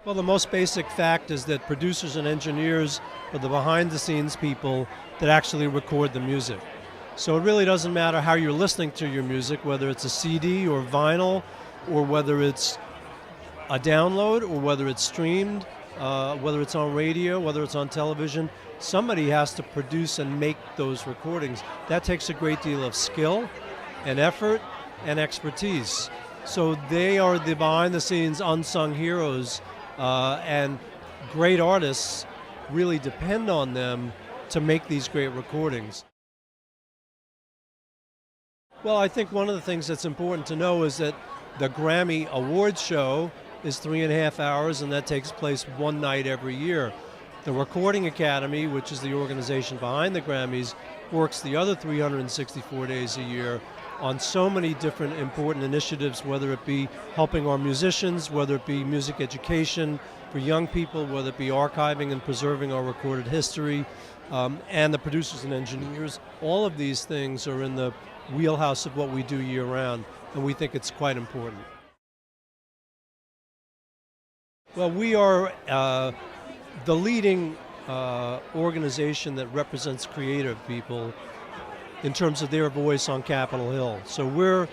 Well, the most basic fact is that producers and engineers are the behind-the-scenes people that actually record the music. So it really doesn't matter how you're listening to your music, whether it's a CD or vinyl, or whether it's a download, or whether it's streamed, whether it's on radio, whether it's on television. Somebody has to produce and make those recordings. That takes a great deal of skill and effort and expertise. So they are the behind-the-scenes unsung heroes, and great artists really depend on them to make these great recordings. Well, I think one of the things that's important to know is that the Grammy Awards show is 3.5 hours, and that takes place one night every year. The Recording Academy, which is the organization behind the Grammys, works the other 364 days a year on so many different important initiatives, whether it be helping our musicians, whether it be music education for young people, whether it be archiving and preserving our recorded history, and the producers and engineers. All of these things are in the wheelhouse of what we do year-round, and we think it's quite important. Well, we are the leading organization that represents creative people in terms of their voice on Capitol Hill. So we're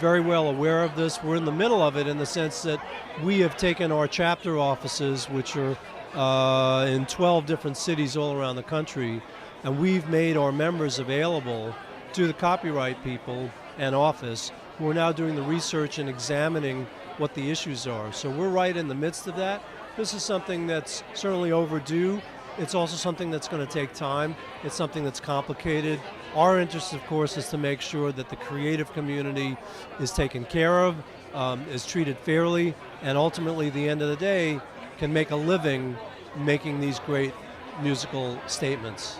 very well aware of this. We're in the middle of it in the sense that we have taken our chapter offices, which are in 12 different cities all around the country, and we've made our members available to the copyright people and office who are now doing the research and examining what the issues are. So we're right in the midst of that. This is something that's certainly overdue. It's also something that's going to take time. It's something that's complicated. Our interest, of course, is to make sure that the creative community is taken care of, is treated fairly, and ultimately, at the end of the day, can make a living making these great musical statements.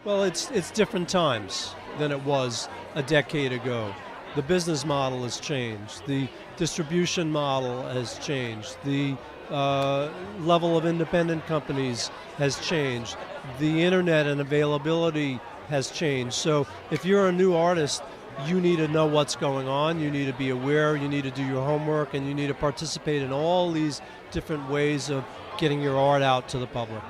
Well, it's different times than it was a decade ago. The business model has changed. The distribution model has changed. The level of independent companies has changed. The internet and availability has changed. So if you're a new artist, you need to know what's going on, you need to be aware, you need to do your homework, and you need to participate in all these different ways of getting your art out to the public.